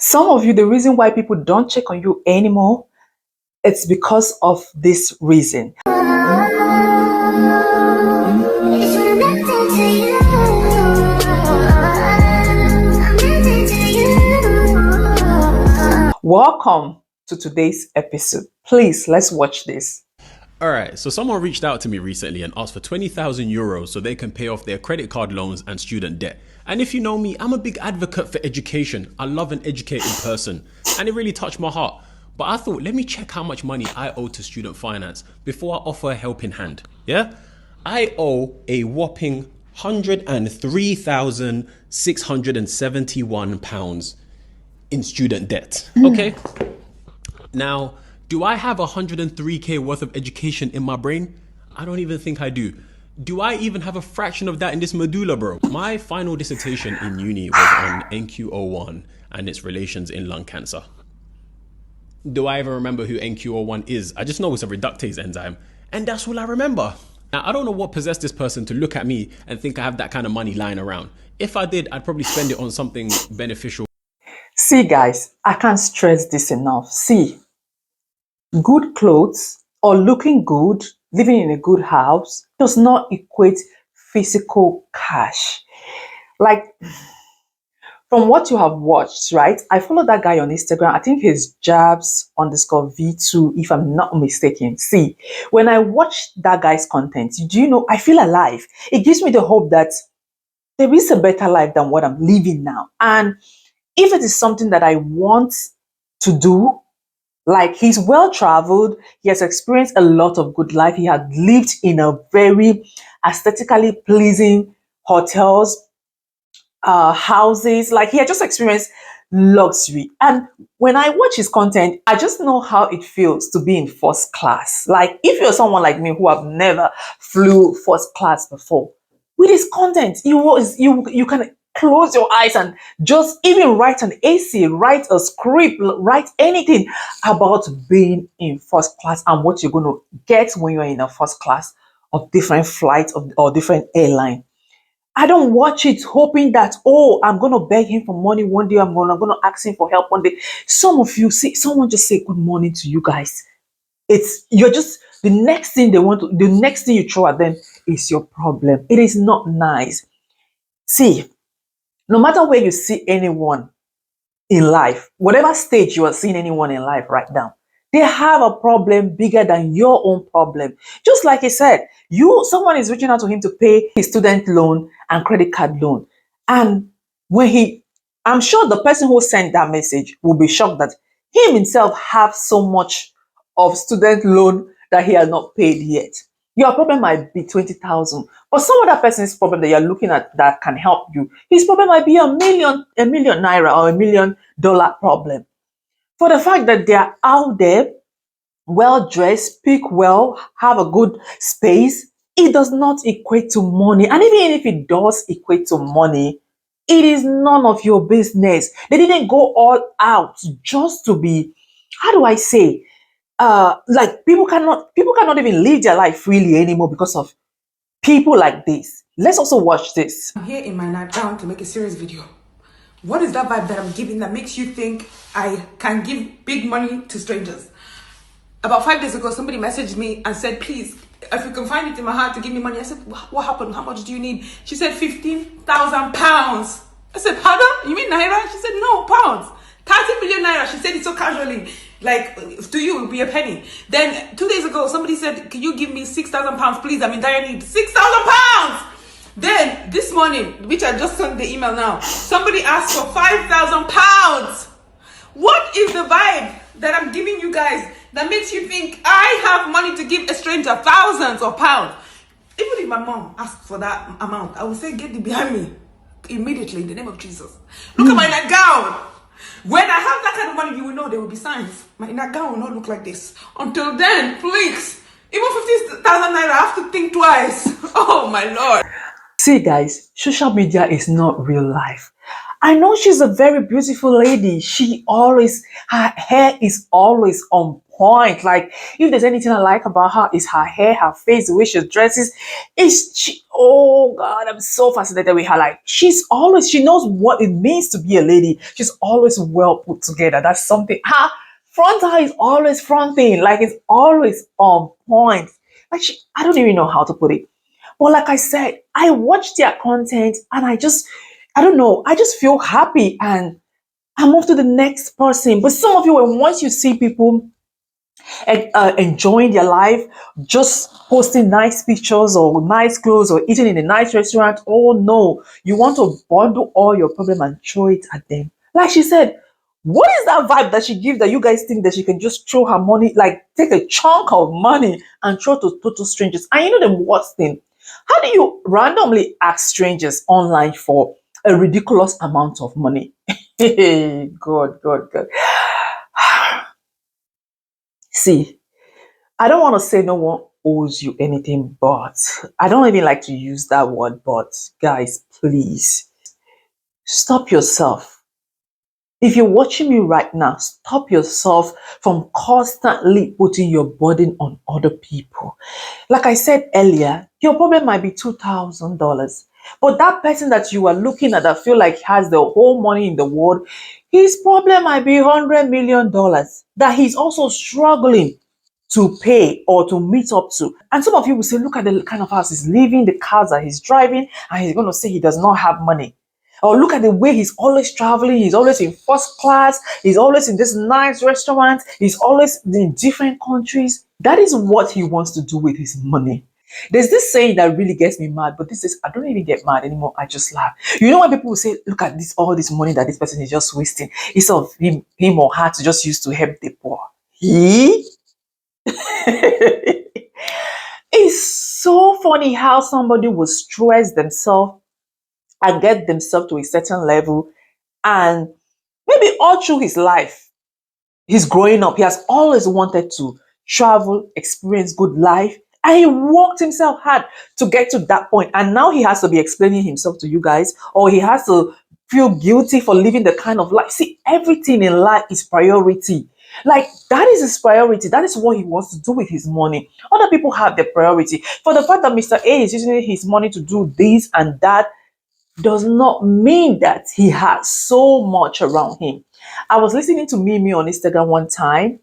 Some of you, the reason why people don't check on you anymore, it's because of this reason. Welcome to today's episode. Please, let's watch this. All right, so someone reached out to me recently and asked for 20,000 euros so they can pay off their credit card loans and student debt. And if you know me, I'm a big advocate for education. I love an educated person, and it really touched my heart. But I thought, let me check how much money I owe to student finance before I offer a helping hand. Yeah? I owe a whopping £103,671 in student debt. Okay? Now, do I have 103k worth of education in my brain? I don't even think I do. Do I even have a fraction of that in this medulla, bro? My final dissertation in uni was on NQ01 and its relations in lung cancer. Do I even remember who NQ01 is? I just know it's a reductase enzyme, and that's all I remember. Now, I don't know what possessed this person to look at me and think I have that kind of money lying around. If I did, I'd probably spend it on something beneficial. See, guys, I can't stress this enough. See, good clothes or looking good, living in a good house does not equate physical cash. Like, from what you have watched, right? I follow that guy on Instagram. I think his jabs_V2, if I'm not mistaken. See, when I watch that guy's content, do you know, I feel alive. It gives me the hope that there is a better life than what I'm living now. And if it is something that I want to do, like, he's well-traveled, he has experienced a lot of good life, he had lived in a very aesthetically pleasing hotels, houses, like he had just experienced luxury. And when I watch his content, I just know how it feels to be in first class. Like, if you're someone like me who have never flew first class before, with his content, you can close your eyes and just even write an essay, write a script, write anything about being in first class and what you're going to get when you're in a first class of different flights or different airline. I don't watch it hoping that, oh, I'm going to beg him for money one day, I'm going to ask him for help one day. Some of you, see, someone just say good morning to you guys. You're just, the next thing you throw at them is your problem. It is not nice. See, no matter where you see anyone in life, whatever stage you are seeing anyone in life right now, they have a problem bigger than your own problem. Just like I said, someone is reaching out to him to pay his student loan and credit card loan. And I'm sure the person who sent that message will be shocked that him himself have so much of student loan that he has not paid yet. Your problem might be 20,000, but some other person's problem that you're looking at that can help you, his problem might be a million naira or $1 million problem. For the fact that they are out there, well dressed, speak well, have a good space, it does not equate to money. And even if it does equate to money, it is none of your business. They didn't go all out just to be, how do I say, like, people cannot even live their life freely anymore because of people like this. Let's also watch this. I'm here in my nightgown to make a serious video. What is that vibe that I'm giving that makes you think I can give big money to strangers? About 5 days ago, somebody messaged me and said, please, if you can find it in my heart to give me money. I said, what happened? How much do you need? She said, 15,000 pounds. I said, pardon? You mean naira? She said, no, pounds. 30 million naira. She said it so casually, like, to you it would be a penny. Then 2 days ago, somebody said, can you give me 6,000 pounds, please? I'm in dire need. 6,000 pounds! Then this morning, which I just sent the email now, somebody asked for 5,000 pounds. What is the vibe that I'm giving you guys that makes you think I have money to give a stranger thousands of pounds? Even if my mom asked for that amount, I would say, get it behind me immediately in the name of Jesus. Look at my nightgown. When I have that kind of money, you will know there will be signs. My nightgown will not look like this. Until then, please, even 50,000 naira, I have to think twice. Oh my Lord. See, guys, social media is not real life. I know she's a very beautiful lady. Her hair is always on point. Like, if there's anything I like about her, is her hair, her face, the way she dresses. Oh God, I'm so fascinated with her. Like, she knows what it means to be a lady. She's always well put together. That's something. Her front eye is always fronting. Like, it's always on point. Like, I don't even know how to put it. But like I said, I watch their content and I don't know, I just feel happy and I move to the next person. But some of you, when once you see people enjoying their life, just posting nice pictures or nice clothes or eating in a nice restaurant, oh no, you want to bundle all your problem and throw it at them. Like she said, what is that vibe that she gives that you guys think that she can just throw her money, like take a chunk of money and throw to total strangers? And you know the worst thing? How do you randomly ask strangers online for a ridiculous amount of money? God, God, God. See, I don't want to say no one owes you anything, but I don't even like to use that word, but guys, please stop yourself. If you're watching me right now, stop yourself from constantly putting your burden on other people. Like I said earlier, your problem might be $2,000, but that person that you are looking at that feel like has the whole money in the world, his problem might be $100 million that he's also struggling to pay or to meet up to. And some of you will say, look at the kind of house he's living, the cars that he's driving, and he's going to say he does not have money. Or look at the way he's always traveling, he's always in first class, he's always in this nice restaurant, he's always in different countries. That is what he wants to do with his money. There's this saying that really gets me mad, but this is, I don't even get mad anymore. I just laugh. You know when people will say, look at this, all this money that this person is just wasting, instead of him or her to just use to help the poor. He It's so funny how somebody will stress themselves and get themselves to a certain level, and maybe all through his life, he's growing up, he has always wanted to travel, experience good life, and he worked himself hard to get to that point. And now he has to be explaining himself to you guys, or he has to feel guilty for living the kind of life. See, everything in life is priority. Like, that is his priority. That is what he wants to do with his money. Other people have their priority. For the fact that Mr. A is using his money to do this and that does not mean that he has so much around him. I was listening to Mimi on Instagram one time,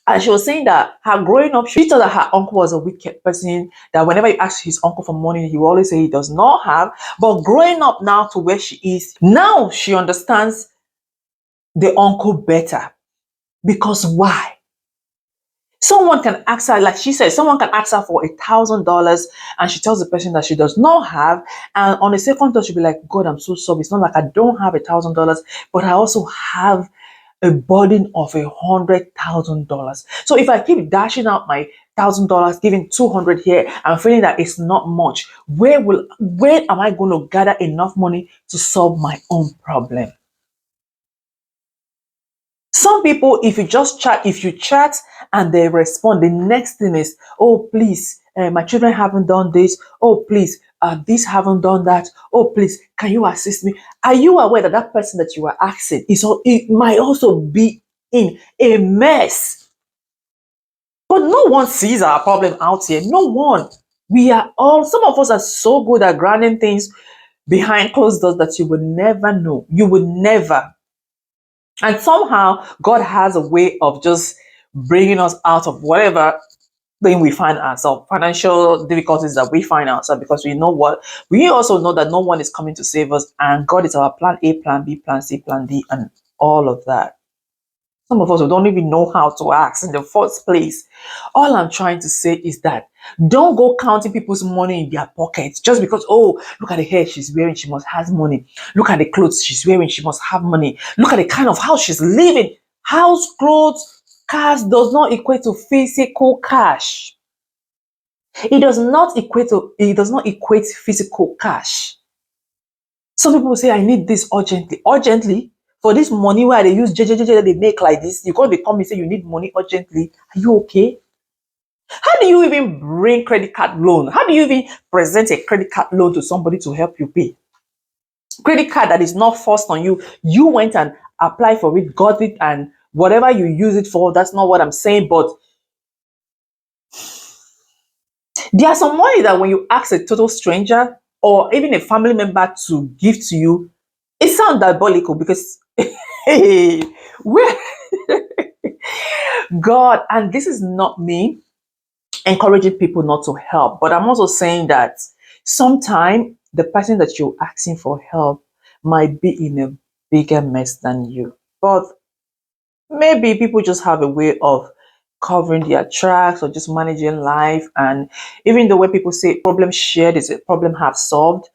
and she was saying that her growing up, she thought that her uncle was a wicked person, that whenever you ask his uncle for money, he will always say he does not have. But growing up now to where she is, now she understands the uncle better. Because why? Someone can ask her, like she said, someone can ask her for $1,000 and she tells the person that she does not have. And on the second thought, she'll be like, God, I'm so sorry. It's not like I don't have $1,000, but I also have a burden of $100,000. So if I keep dashing out my $1,000, giving 200 here, I'm feeling that it's not much. Where am I going to gather enough money to solve my own problem? Some people, if you chat and they respond, the next thing is, oh, please, my children haven't done this. Oh, please, this haven't done that. Oh, please, can you assist me? Are you aware that that person that you are asking it might also be in a mess? But no one sees our problem out here. No one. Some of us are so good at grounding things behind closed doors that you will never know. You will never. And somehow God has a way of just bringing us out of whatever thing we find ourselves, financial difficulties that we find ourselves, because we know what, we also know that no one is coming to save us, and God is our plan A, plan B, plan C, plan D, and all of that. Some of us, we don't even know how to ask in the first place. All I'm trying to say is that don't go counting people's money in their pockets just because, oh, look at the hair she's wearing, she must have money. Look at the clothes she's wearing, she must have money. Look at the kind of house she's living. House, clothes, cars does not equate to physical cash. It does not equate physical cash. Some people say, I need this urgently. Urgently? For this money where they use JJJ that they make like this, you can't become and say you need money urgently. Are you okay? How do you even bring credit card loan? How do you even present a credit card loan to somebody to help you pay? Credit card that is not forced on you. You went and applied for it, got it, and whatever you use it for, that's not what I'm saying. But there are some money that when you ask a total stranger or even a family member to give to you, it sounds diabolical because hey, where God, and this is not me encouraging people not to help, but I'm also saying that sometimes the person that you're asking for help might be in a bigger mess than you. But maybe people just have a way of covering their tracks or just managing life. And even the way people say problem shared is a problem half solved.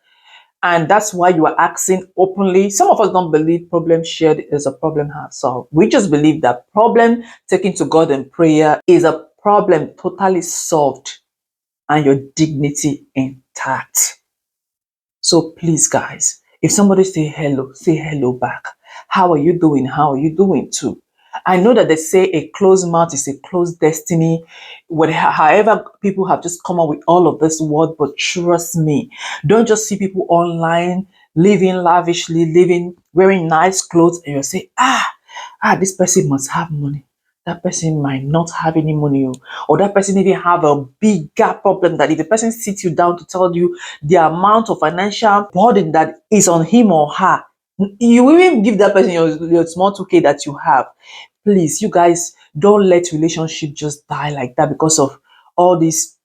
And that's why you are asking openly. Some of us don't believe problem shared is a problem half solved. We just believe that problem taken to God in prayer is a problem totally solved and your dignity intact. So please, guys, if somebody say hello back. How are you doing? How are you doing too? I know that they say a closed mouth is a closed destiny. However, people have just come up with all of this word, but trust me, don't just see people online living lavishly, living wearing nice clothes, and you say, this person must have money. That person might not have any money, or that person even have a bigger problem that if the person sits you down to tell you the amount of financial burden that is on him or her, you will even give that person your small 2K that you have. Please, you guys, don't let relationship just die like that because of all this.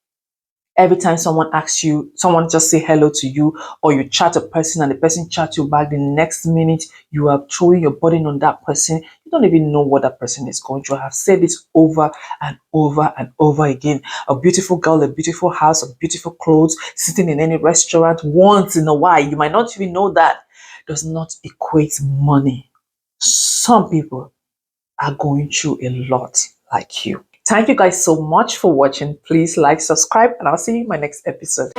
Every time someone asks you, someone just say hello to you, or you chat a person and the person chat you back, the next minute you are throwing your burden on that person. You don't even know what that person is going through. I have said this over and over and over again. A beautiful girl, a beautiful house, a beautiful clothes, sitting in any restaurant once in a while, you might not even know that, does not equate money. Some people are going through a lot like you. Thank you guys so much for watching. Please like, subscribe, and I'll see you in my next episode.